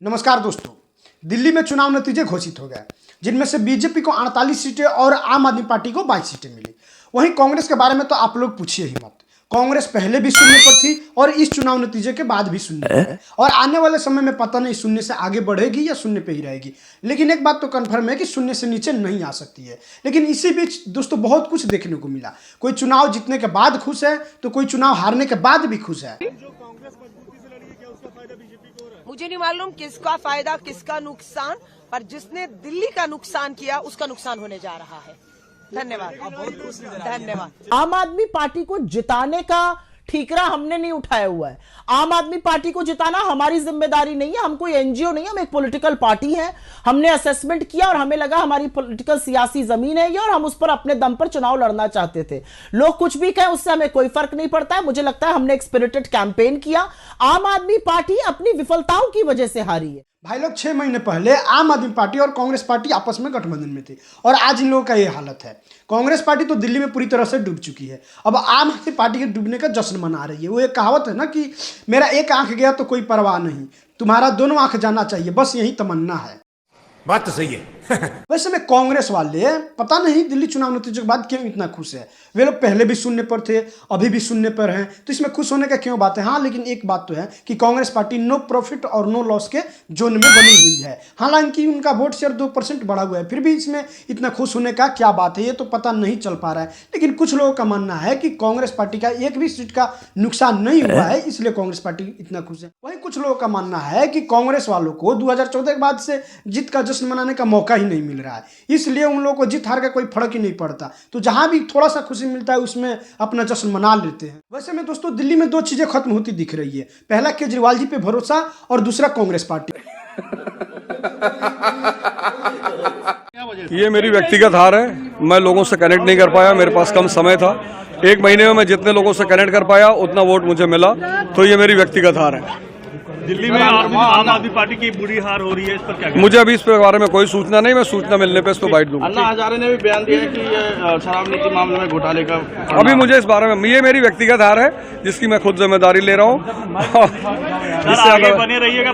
नमस्कार दोस्तों, दिल्ली में चुनाव नतीजे घोषित हो गए जिनमें से बीजेपी को 48 सीटें और आम आदमी पार्टी को 22 सीटें मिली। वहीं कांग्रेस के बारे में तो आप लोग पूछिए ही मत। कांग्रेस पहले भी शून्य पर थी और इस चुनाव नतीजे के बाद भी शून्य पर है और आने वाले समय में पता नहीं शून्य से आगे बढ़ेगी या शून्य पे ही रहेगी। लेकिन एक बात तो कन्फर्म है कि शून्य से नीचे नहीं आ सकती है। लेकिन इसी बीच दोस्तों बहुत कुछ देखने को मिला। कोई चुनाव जीतने के बाद खुश है तो कोई चुनाव हारने के बाद भी खुश है। मुझे नहीं मालूम किसका फायदा किसका नुकसान, पर जिसने दिल्ली का नुकसान किया उसका नुकसान होने जा रहा है। धन्यवाद। धन्यवाद। आम आदमी पार्टी को जिताने का ठीकरा हमने नहीं उठाया हुआ है। आम आदमी पार्टी को जिताना हमारी जिम्मेदारी नहीं है। हम कोई एनजीओ नहीं है, हम एक पॉलिटिकल पार्टी है। हमने असेसमेंट किया और हमें लगा हमारी पॉलिटिकल सियासी जमीन है ये और हम उस पर अपने दम पर चुनाव लड़ना चाहते थे। लोग कुछ भी कहें उससे हमें कोई फर्क नहीं पड़ता है। मुझे लगता है हमने एक स्पिरिटेड कैंपेन किया। आम आदमी पार्टी अपनी विफलताओं की वजह से हारी है। भाई लोग 6 महीने पहले आम आदमी पार्टी और कांग्रेस पार्टी आपस में गठबंधन में थी और आज इन लोगों का ये हालत है। कांग्रेस पार्टी तो दिल्ली में पूरी तरह से डूब चुकी है। अब आम आदमी पार्टी के डूबने का जश्न मना रही है। वो एक कहावत है ना कि मेरा एक आंख गया तो कोई परवाह नहीं, तुम्हारा दोनों आंख जाना चाहिए, बस यही तमन्ना है। बात तो सही है। वैसे में कांग्रेस वाले पता नहीं दिल्ली चुनाव नतीजे के बाद क्यों इतना खुश है। वे लोग पहले भी शून्य पर थे, अभी भी शून्य पर हैं, तो इसमें खुश होने का क्यों बात है। हाँ, लेकिन एक बात तो है कि कांग्रेस पार्टी नो प्रॉफिट और नो लॉस के जोन में बनी हुई है। हालांकि उनका वोट शेयर 2% बढ़ा हुआ है, फिर भी इसमें इतना खुश होने का क्या बात है, ये तो पता नहीं चल पा रहा है। लेकिन कुछ लोगों का मानना है कि कांग्रेस पार्टी का एक भी सीट का नुकसान नहीं हुआ है, इसलिए कांग्रेस पार्टी इतना खुश है। वहीं कुछ लोगों का मानना है कि कांग्रेस वालों को 2014 के बाद से जीत का जश्न मनाने का मौका ही नहीं मिल रहा है, इसलिए उन लोगों को जीत हार का कोई फर्क ही नहीं पड़ता। तो जहां भी थोड़ा सा खुशी मिलता है उसमें अपना जश्न मना लेते हैं। वैसे में दोस्तों दिल्ली में दो चीजें खत्म होती दिख रही है। पहला केजरीवाल जी पे भरोसा और दूसरा कांग्रेस पार्टी। ये मेरी व्यक्तिगत हार है। मैं लोगों से कनेक्ट नहीं कर पाया, मेरे पास कम समय था। 1 महीने में मैं जितने लोगों से कनेक्ट कर पाया उतना वोट मुझे मिला, तो ये मेरी व्यक्तिगत हार है। दिल्ली में आम आदमी पार्टी की बुरी हार हो रही है, इस पर क्या? मुझे अभी इस बारे में कोई सूचना नहीं, मैं सूचना मिलने पे इस पर बाइट दूंगा। अन्ना हजारे ने भी बयान दिया है कि ये शराब नीति मामले में घोटाले का अभी मुझे इस बारे में, ये मेरी व्यक्तिगत हार है जिसकी मैं खुद जिम्मेदारी ले रहा हूँ। बने रहिएगा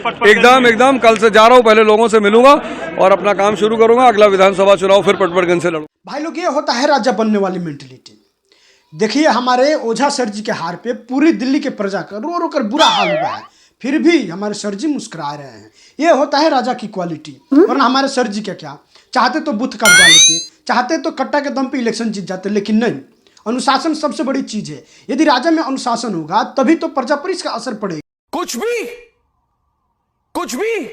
एकदम कल से जा रहा हूँ, पहले लोगों से मिलूंगा और अपना काम शुरू करूंगा। अगला विधानसभा चुनाव फिर पटवर्धन से लड़ूंगा। भाई लोग ये होता है राजा बनने वाली मेंटेलिटी। देखिए हमारे ओझा सर जी के हार पे पूरी दिल्ली के प्रजा का रो रो कर बुरा हाल हुआ है, फिर भी हमारे सर जी मुस्कुरा रहे हैं। ये होता है राजा की क्वालिटी। वरना हमारे सर जी क्या चाहते तो बुथ कब्जा लेते, चाहते तो कट्टा के दम पे इलेक्शन जीत जाते, लेकिन नहीं। अनुशासन सबसे बड़ी चीज है। यदि राजा में अनुशासन होगा तभी तो प्रजा पर इसका असर पड़ेगा। कुछ भी